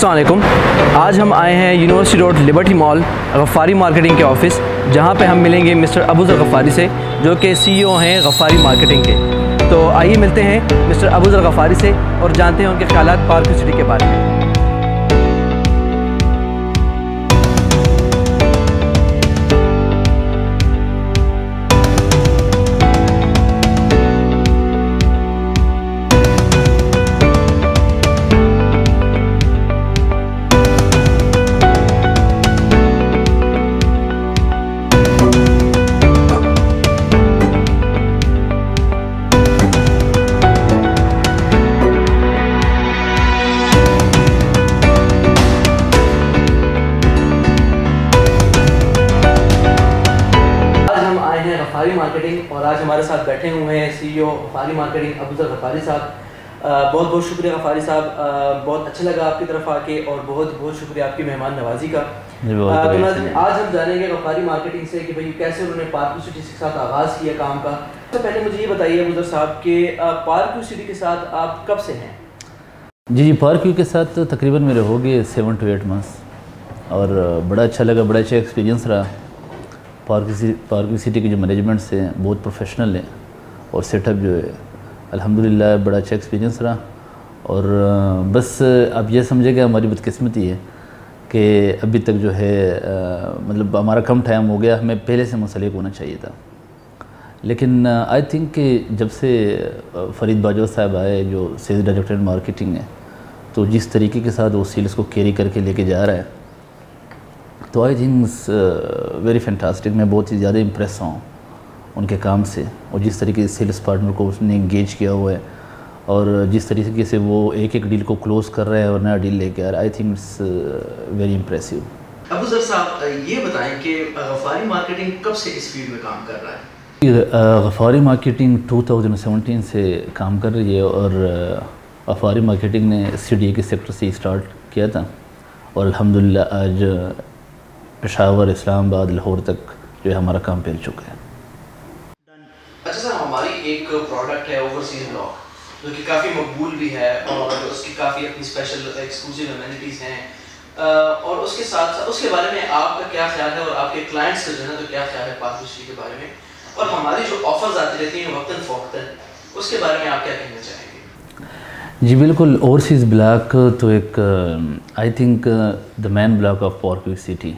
السلام علیکم. آج ہم آئے ہیں یونیورسٹی روڈ لبرٹی مال غفاری مارکیٹنگ کے آفس, جہاں پہ ہم ملیں گے مسٹر ابوذر غفاری سے, جو کہ CEO ہیں غفاری مارکیٹنگ کے. تو آئیے ملتے ہیں مسٹر ابوذر غفاری سے اور جانتے ہیں ان کے خیالات پارک ویو سٹی کے بارے میں. غفاری مارکیٹنگ, اور آج ہمارے ساتھ بیٹھے ہوئے ہیں CEO غفاری مارکیٹنگ ابوذر غفاری صاحب. بہت بہت شکریہ غفاری صاحب, بہت اچھا لگا آپ کی طرف آ کے, اور بہت بہت شکریہ آپ کی مہمان نوازی کا. آج ہم جانیں گے غفاری مارکیٹنگ سے کہ بھئی کیسے انہوں نے پارک ویو سٹی کے ساتھ آغاز کیا کام کا. تو پہلے مجھے یہ بتائیے ابوذر صاحب کہ پارک ویو سٹی کے ساتھ آپ کب سے ہیں؟ جی پارک ویو کے ساتھ تقریباً میرے ہو گئے 7 to 8 months, اور بڑا اچھا لگا, بڑا اچھا ایکسپیرینس رہا. پارک ویو سٹی کے جو مینجمنٹس ہیں بہت پروفیشنل ہیں, اور سیٹ اپ جو ہے الحمدللہ بڑا اچھا ایکسپیرینس رہا. اور بس اب یہ سمجھے کہ ہماری بدقسمتی ہے کہ ابھی تک جو ہے مطلب ہمارا کم ٹائم ہو گیا, ہمیں پہلے سے منسلک ہونا چاہیے تھا. لیکن آئی تھنک کہ جب سے فرید باجوہ صاحب آئے جو سیلز ڈائریکٹر مارکیٹنگ ہے, تو جس طریقے کے ساتھ وہ سیلز کو کیری کر کے لے کے جا رہا ہے, تو آئی تھنک ویری فینٹاسٹک. میں بہت ہی زیادہ امپریس ہوں ان کے کام سے, اور جس طریقے سے سیلز پارٹنر کو اس نے انگیج کیا ہوا ہے, اور جس طریقے سے وہ ایک ایک ڈیل کو کلوز کر رہے ہیں اور نیا ڈیل لے کے آ رہا ہے. I think it's very impressive. Abuzar صاحب یہ بتائیں کہ غفاری مارکیٹنگ کب سے اس فیلڈ میں کام کر رہا ہے؟ غفاری مارکیٹنگ 2017 سے کام کر رہی ہے, اور غفاری مارکیٹنگ نے CDA کے سیکٹر سے اسٹارٹ کیا تھا, اور الحمدللہ آج پشاور, اسلام آباد, لاہور تک جو ہے ہمارا کام پھیل چکا ہے. اچھا سر, ہماری ایک پروڈکٹ ہے اوورسیز بلاک, جو کہ کافی مقبول بھی ہے, اور اس کی کافی اپنی اسپیشل ایکسکلوسیو امینٹیز ہیں, اور اس کے ساتھ ساتھ اس کے بارے میں آپ کا کیا خیال ہے, اور آپ کے کلائنٹس کا جو ہے نا تو کیا خیال ہے پارک ویو سٹی کے بارے میں, اور ہماری جو آفرز آتی رہتی ہیں وقتاً فوقتاً, اس کے بارے میں آپ کیا کہنا چاہیں گے؟ جی بالکل, اوورسیز بلاک تو ایک I think the main block of park view city,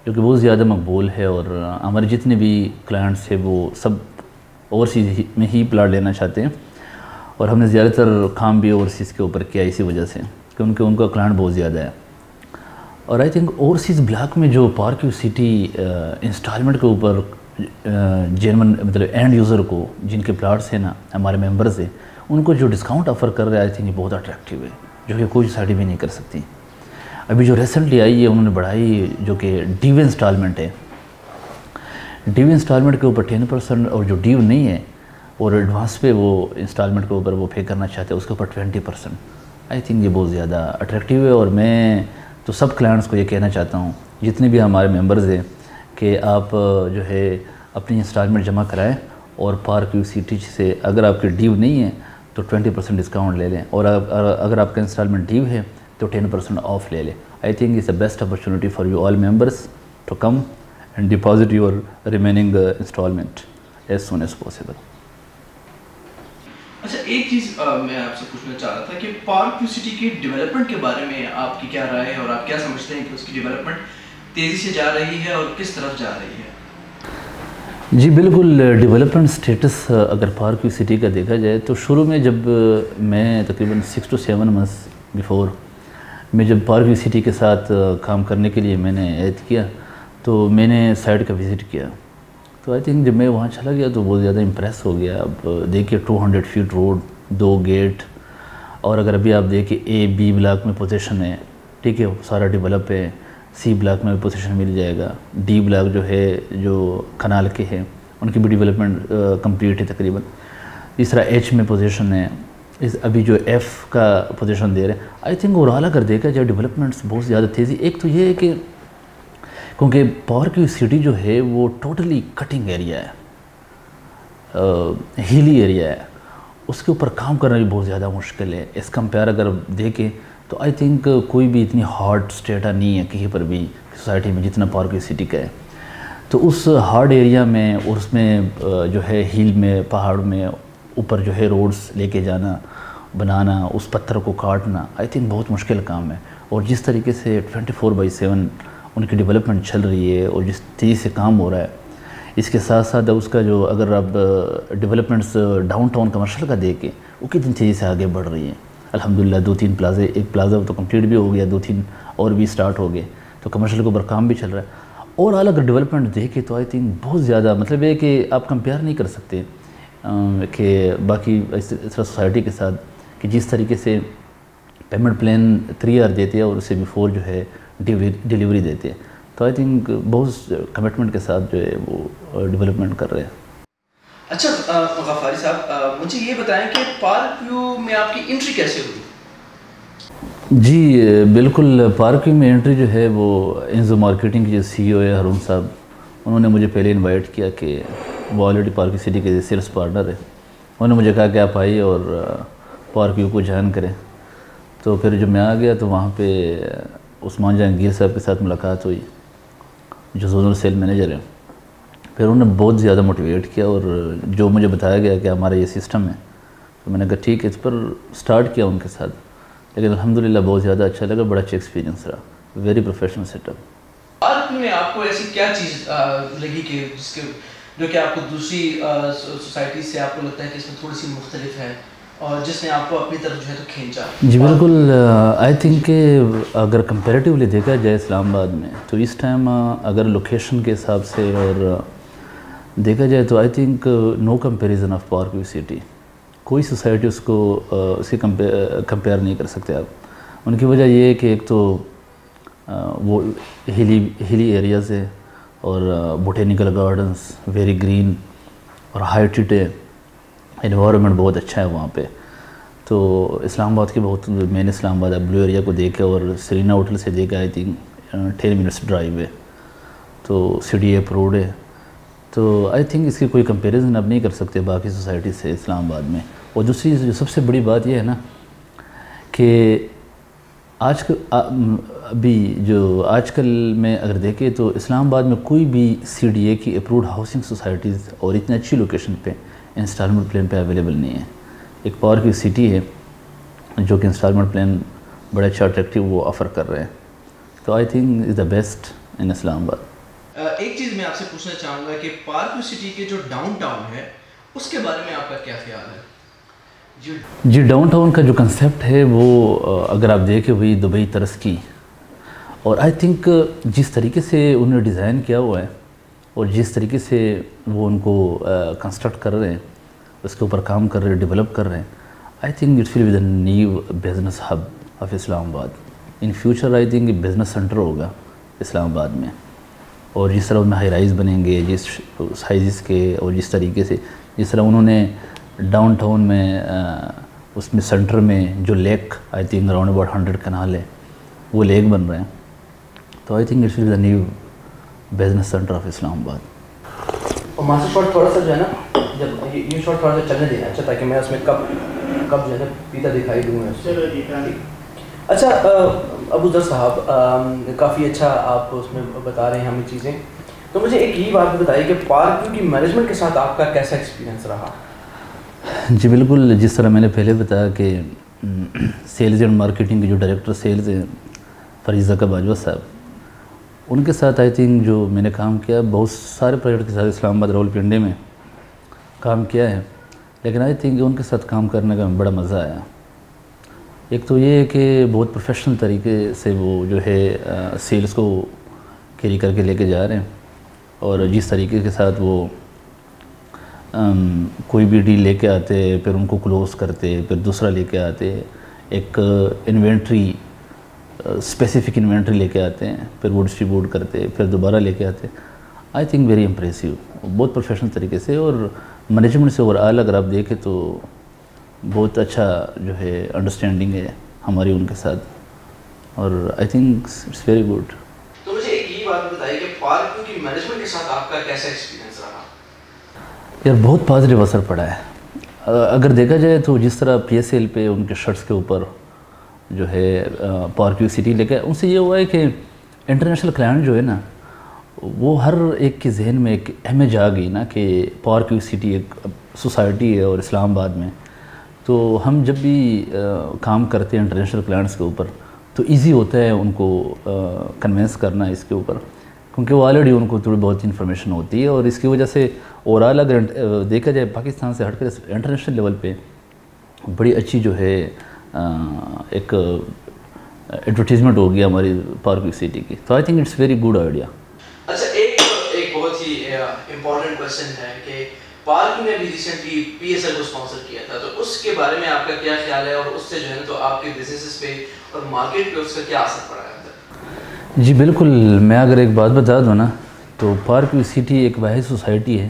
جو کہ بہت زیادہ مقبول ہے, اور ہمارے جتنے بھی کلائنٹس ہیں وہ سب اوورسیز میں ہی پلاٹ لینا چاہتے ہیں, اور ہم نے زیادہ تر کام بھی اوورسیز کے اوپر کیا اسی وجہ سے کہ ان کا کلائنٹ بہت زیادہ ہے. اور آئی تھنک اوورسیز بلاک میں جو پارک ویو سٹی انسٹالمنٹ کے اوپر جینون مطلب اینڈ یوزر کو, جن کے پلاٹس ہیں نا ہمارے ممبرز ہیں, ان کو جو ڈسکاؤنٹ آفر کر رہے ہیں, آئی تھنک یہ بہت اٹریکٹیو ہے, جو کہ کوئی سائڈ بھی نہیں کر سکتی. ابھی جو ریسنٹلی آئی ہے انہوں نے بڑھائی, جو کہ ڈیو انسٹالمنٹ ہے, ڈیو انسٹالمنٹ کے اوپر 10%, اور جو ڈیو نہیں ہے اور ایڈوانس پہ وہ انسٹالمنٹ کے اوپر وہ پے کرنا چاہتے ہیں اس کے اوپر 20%. آئی تھنک یہ بہت زیادہ اٹریکٹیو ہے, اور میں تو سب کلائنٹس کو یہ کہنا چاہتا ہوں جتنے بھی ہمارے ممبرز ہیں کہ آپ جو ہے اپنی انسٹالمنٹ جمع کرائیں, اور پارک ویو سٹی سے اگر آپ کے ڈیو نہیں ہے تو 20% ڈسکاؤنٹ لے لیں, اور اگر آپ کا انسٹالمنٹ ڈیو ہے تو 10% آف لے لیں. I think it's a best opportunity for you all members to come and deposit your remaining instalment as soon as possible. اچھا, ایک چیز میں آپ سے پوچھنا چاہ رہا تھا کہ پارک ویو سٹی کی ڈیولپمنٹ کے بارے میں آپ کی کیا رائے ہے, اور آپ کیا سمجھتے ہیں کہ اس کی ڈیولپمنٹ تیزی سے جا رہی ہے اور کس طرف جا رہی ہے؟ جی بالکل, ڈیولپمنٹ سٹیٹس اگر پارک ویو سٹی کا دیکھا جائے تو شروع میں جب میں تقریباً 6 to 7 months بیفور میں جب پارک ویو سٹی کے ساتھ کام کرنے کے لیے میں نے عہد کیا, تو میں نے سائٹ کا وزٹ کیا. تو آئی تھنک جب میں وہاں چلا گیا تو بہت زیادہ امپریس ہو گیا. اب دیکھیے 200 feet روڈ, 2 گیٹ, اور اگر ابھی آپ دیکھیں A-B بلاک میں پوزیشن ہے, ٹھیک ہے, سارا ڈیولپ ہے. C بلاک میں بھی پوزیشن مل جائے گا. D بلاک جو ہے جو کنال کے ہیں ان کی بھی ڈیولپمنٹ کمپلیٹ ہے تقریباً. تیسرا H میں پوزیشن ہے, ابھی جو F کا پوزیشن دے رہے ہیں. آئی تھنک اوورال اگر دیکھا جائے ڈیولپمنٹس بہت زیادہ تیزی. ایک تو یہ ہے کہ کیونکہ پارک ویو سٹی جو ہے وہ ٹوٹلی کٹنگ ایریا ہے, ہیلی ایریا ہے, اس کے اوپر کام کرنا بھی بہت زیادہ مشکل ہے. اس کمپیئر اگر دیکھیں تو آئی تھنک کوئی بھی اتنی ہارڈ اسٹیٹا نہیں ہے کہیں پر بھی سوسائٹی میں جتنا پارک وی سٹی کا ہے. تو اس ہارڈ ایریا میں اور اس میں جو ہے ہیل میں پہاڑ میں اوپر جو ہے روڈز لے کے جانا بنانا اس پتھر کو کاٹنا آئی تھنک بہت مشکل کام ہے. اور جس طریقے سے 24/7 ان کی ڈیولپمنٹ چل رہی ہے اور جس تیزی سے کام ہو رہا ہے اس کے ساتھ ساتھ اس کا جو اگر اب ڈیولپمنٹس ڈاؤن ٹاؤن کمرشل کا دیکھیں وہ کتنی تیزی سے آگے بڑھ رہی ہیں. الحمدللہ 2-3 پلازے ایک پلازا تو کمپلیٹ بھی ہو گیا 2-3 اور بھی سٹارٹ ہو گئے تو کمرشل کے اوپر کام بھی چل رہا ہے. اور اگر ڈیولپمنٹ دیکھیں تو آئی تھنک بہت زیادہ مطلب ہے کہ آپ کمپیئر نہیں کر سکتے کہ باقی اس طرح سوسائٹی کے ساتھ کہ جس طریقے سے پیمنٹ پلان 3 ایئر دیتے ہیں اور اس سے بیفور جو ہے ڈیلیوری دیتے ہیں. تو آئی تھنک بہت کمٹمنٹ کے ساتھ جو ہے وہ ڈیولپمنٹ کر رہے ہیں. اچھا غفاری صاحب مجھے یہ بتائیں کہ پارک ویو میں آپ کی انٹری کیسے ہوئی؟ جی بالکل پارک ویو میں انٹری جو ہے وہ انزو مارکیٹنگ کے جو CEO ہے ہارون صاحب انہوں نے مجھے پہلے انوائٹ کیا کہ وہ آلریڈی پارک ویو سٹی کے سیلس پارٹنر ہے. انہوں نے مجھے کہا کہ آپ آئیے اور پارک ویو کو جوائن کریں. تو پھر جب میں آ گیا تو وہاں پہ عثمان جہانگیر صاحب کے ساتھ ملاقات ہوئی جو زونل سیل مینیجر ہیں. پھر انہوں نے بہت زیادہ موٹیویٹ کیا اور جو مجھے بتایا گیا کہ ہمارا یہ سسٹم ہے تو میں نے کہا ٹھیک ہے اس پر سٹارٹ کیا ان کے ساتھ. لیکن الحمدللہ بہت زیادہ اچھا لگا, بڑا اچھا ایکسپیرینس رہا, ویری پروفیشنل سیٹ اپ. پارک میں آپ کو ایسی کیا چیز لگی کہ جو کہ آپ کو دوسری سوسائٹی سے آپ کو لگتا ہے کہ اس میں تھوڑی سی مختلف ہے اور جس نے آپ کو اپنی طرف جو ہے تو کھینچا؟ جی بالکل آئی تھنک کہ اگر کمپیریٹیولی دیکھا جائے اسلام آباد میں تو اس ٹائم اگر لوکیشن کے حساب سے اور دیکھا جائے تو I think no comparison of park view city. کوئی سوسائٹی اس کو اس کی کمپیئر نہیں کر سکتے آپ. ان کی وجہ یہ ہے کہ ایک تو وہ ہیلی ایریاز ہے اور بوٹینیکل گارڈنز ویری گرین اور ہائٹڈ ہے, انوائرمنٹ بہت اچھا ہے وہاں پہ. تو اسلام آباد کے بہت میں نے اسلام آباد بلو ایریا کو دیکھا اور سرینا ہوٹل سے دیکھا آئی تھنک 10 منٹس ڈرائیو ہے تو CDA اپروڈ ہے. تو آئی تھنک اس کی کوئی کمپیریزن اب نہیں کر سکتے باقی سوسائٹی سے اسلام آباد میں. اور دوسری جو سب سے بڑی بات یہ ہے نا کہ آج کل میں اگر دیکھیں تو اسلام آباد میں کوئی بھی CDA کی اپروڈ ہاؤسنگ سوسائٹیز اور اتنے اچھی لوکیشن پہ انسٹالمنٹ پلان پہ اویلیبل نہیں ہے. ایک پارک ویو سٹی ہے جو کہ انسٹالمنٹ پلان بڑا اچھا اٹریکٹیو وہ آفر کر رہے ہیں. تو I think is the best in اسلام آباد. ایک چیز میں آپ سے پوچھنا چاہوں گا کہ پارک ویو سٹی کے جو ڈاؤن ٹاؤن ہے اس کے بارے میں آپ کا کیا خیال ہے؟ جی ڈاؤن ٹاؤن کا جو کنسیپٹ ہے وہ اگر آپ دیکھیں وہی دبئی طرز کی, اور آئی تھنک جس طریقے سے انہوں نے ڈیزائن کیا ہوا ہے اور جس طریقے سے وہ ان کو کنسٹرکٹ کر رہے ہیں اس کے اوپر کام کر رہے ہیں ڈیولپ کر رہے ہیں, I think it's will be the new business hub of Islamabad. In future I think business center ہوگا اسلام آباد میں. اور جس طرح ان میں ہائی رائز بنیں گے جس سائزز کے اور جس طریقے سے جس طرح انہوں نے ڈاؤن ٹاؤن میں اس میں سینٹر میں جو lake I think around about 100 کنال ہے وہ لیک بن رہے ہیں. تو I think it's will be the new business center of Islamabad. اور ماسٹر شاٹ تھوڑا سا جو ہے نا جب یہ شاٹ تھوڑا سا چلنے دینا اچھا تاکہ میں اس میں کب جو ہے نا پیتا دکھائی دوں گا. اچھا ابو ذر صاحب کافی اچھا آپ اس میں بتا رہے ہیں ہمیں چیزیں, تو مجھے ایک یہ بات بتائیے کہ پارک ویو کی مینجمنٹ کے ساتھ آپ کا کیسا ایکسپیرینس رہا؟ جی بالکل جس طرح میں نے پہلے بتایا کہ سیلز اینڈ مارکیٹنگ کے جو ڈائریکٹر سیلز ہیں فریضہ کا باجوہ صاحب ان کے ساتھ آئی تھنک جو میں نے کام کیا بہت سارے پروجیکٹ کے ساتھ اسلام آباد راول پنڈی میں کام کیا ہے, لیکن آئی تھنک ان کے ساتھ کام کرنے کا بڑا مزہ آیا. ایک تو یہ ہے کہ بہت پروفیشنل طریقے سے وہ جو ہے سیلز کو کیری کر کے لے کے جا رہے ہیں, اور جس طریقے کے ساتھ وہ کوئی بھی ڈیل لے کے آتے پھر ان کو کلوز کرتے پھر دوسرا لے کے آتے, ایک انوینٹری اسپیسیفک انوینٹری لے کے آتے ہیں پھر وہ ڈسٹریبیوٹ کرتے پھر دوبارہ لے کے آتے. آئی تھنک ویری امپریسیو, بہت پروفیشنل طریقے سے اور مینجمنٹ سے اوور آل اگر آپ دیکھیں تو بہت اچھا جو ہے انڈرسٹینڈنگ ہے ہماری ان کے ساتھ, اور I think it's very good. تو مجھے ایک یہ بات بتائیے کہ پارک ویو کی مینجمنٹ کے ساتھ آپ کا کیسا ایکسپیرینس رہا؟ یار بہت پازیٹیو اثر پڑا ہے. اگر دیکھا جائے تو جس طرح PSL پہ ان کے شرٹس کے اوپر جو ہے پارک ویو سٹی لے کے ان سے یہ ہوا ہے کہ انٹرنیشنل کلائنٹ جو ہے نا وہ ہر ایک کے ذہن میں ایک امیج آ گئی نا کہ پارک ویو سٹی ایک سوسائٹی ہے اور اسلام آباد میں، تو ہم جب بھی کام کرتے ہیں انٹرنیشنل کلائنٹس کے اوپر تو ایزی ہوتا ہے ان کو کنونس کرنا اس کے اوپر، کیونکہ وہ آلریڈی ان کو تھوڑی بہت انفارمیشن ہوتی ہے، اور اس کی وجہ سے اوورآل اگر دیکھا جائے پاکستان سے ہٹ کر انٹرنیشنل لیول پہ بڑی اچھی جو ہے ایک ایڈورٹیزمنٹ ہو گیا ہماری پارک ویو سٹی کی، تو I think it's very good idea. اچھا، ایک بہت ہی امپورٹنٹ کویسچن ہے کہ پارک نے بھی ریسنٹلی پی ایس ایل کو اسپانسر کیا تھا، تو اس کے بارے میں آپ کا کیا خیال ہے، اور اس سے جو ہے تو آپ کے بزنسز پہ اور مارکیٹ پہ اس کا کیا اثر پڑا ہے؟ جی بالکل، میں اگر ایک بات بتا دوں نا تو پارک ویو سٹی ایک واحد سوسائٹی ہے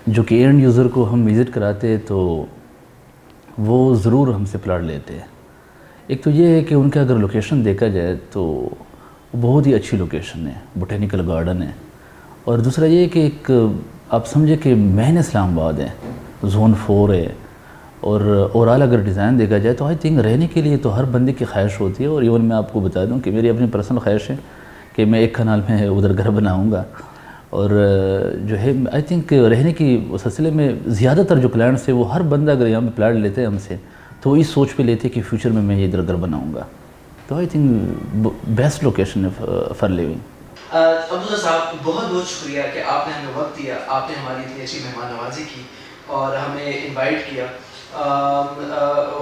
جو کہ اینڈ یوزر کو ہم وزٹ کراتے ہیں تو وہ ضرور ہم سے پلاٹ لیتے ہیں۔ ایک تو یہ ہے کہ ان کا اگر لوکیشن دیکھا جائے تو بہت ہی اچھی لوکیشن ہے، بوٹینیکل گارڈن ہے، اور دوسرا یہ ہے کہ ایک آپ سمجھے کہ مین اسلام آباد ہے، زون 4 ہے، اور اوورآل اگر ڈیزائن دیکھا جائے تو آئی تھنک رہنے کے لیے تو ہر بندے کی خواہش ہوتی ہے، اور ایون میں آپ کو بتا دوں کہ میری اپنی پرسنل خواہش ہے کہ میں ایک کنال میں ادھر گھر بناؤں گا، اور جو ہے آئی تھنک رہنے کی سلسلے میں زیادہ تر جو کلائنٹس ہیں وہ ہر بندہ اگر یہاں پہ پلاٹ لیتے ہیں ہم سے تو اس سوچ پہ لیتے ہیں کہ فیوچر میں یہ ادھر گھر بناؤں گا، تو آئی تھنک بیسٹ لوکیشن ہے فار لیونگ۔ عبداللہ صاحب، بہت بہت شکریہ کہ آپ نے ہمیں وقت دیا، آپ نے ہماری اتنی اچھی مہمان نوازی کی اور ہمیں انوائٹ کیا۔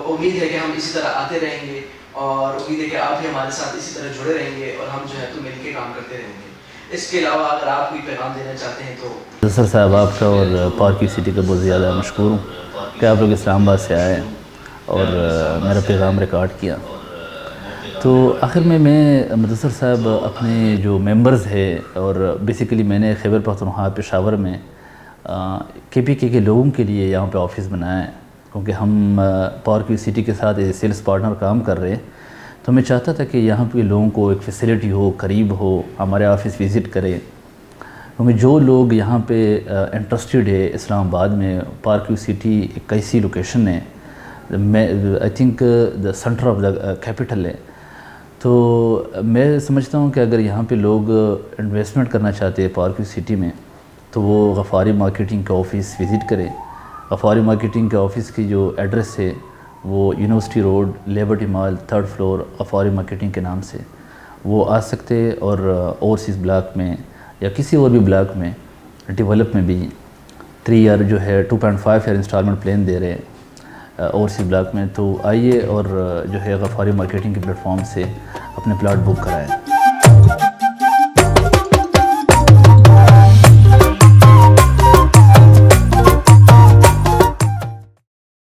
امید ہے کہ ہم اسی طرح آتے رہیں گے، اور امید ہے کہ آپ بھی ہمارے ساتھ اسی طرح جڑے رہیں گے، اور ہم جو ہے تو مل کے کام کرتے رہیں گے۔ اس کے علاوہ اگر آپ کوئی پیغام دینا چاہتے ہیں تو؟ مظفر صاحب، آپ کا اور پارک ویو سٹی کا بہت زیادہ مشکور ہوں کہ آپ لوگ اسلام آباد سے آئے اور میرا پیغام ریکارڈ کیا۔ تو آخر میں مظفر صاحب اپنے جو ممبرز ہے، اور بیسیکلی میں نے خیبر پختونخوا پشاور میں کے پی کے لوگوں کے لیے یہاں پہ آفس بنایا ہے، کیونکہ ہم پارک ویو سٹی کے ساتھ سیلز پارٹنر کام کر رہے ہیں، تو میں چاہتا تھا کہ یہاں پہ لوگوں کو ایک فیسیلیٹی ہو، قریب ہو، ہمارے آفس وزٹ کریں، کیونکہ جو لوگ یہاں پہ انٹرسٹڈ ہے اسلام آباد میں، پارک ویو سٹی ایک ایسی لوکیشن ہے، I think the centre of the capital ہے، تو میں سمجھتا ہوں کہ اگر یہاں پہ لوگ انویسٹمنٹ کرنا چاہتے ہیں پارک ویو سٹی میں تو وہ غفاری مارکیٹنگ کا آفس وزٹ کریں۔ غفاری مارکیٹنگ کے آفس کی جو ایڈریس ہے وہ یونیورسٹی روڈ، لیبرٹی مال، 3rd فلور، غفاری مارکیٹنگ کے نام سے وہ آ سکتے، اور اوورسیز بلاک میں یا کسی اور بھی بلاک میں ڈیولپ میں بھی 3 ایئر جو ہے 2.5 ایئر انسٹالمنٹ پلان دے رہے ہیں اوورسیز بلاک میں، تو آئیے اور جو ہے غفاری مارکیٹنگ کے پلیٹ فارم سے اپنے پلاٹ بک کرائیں۔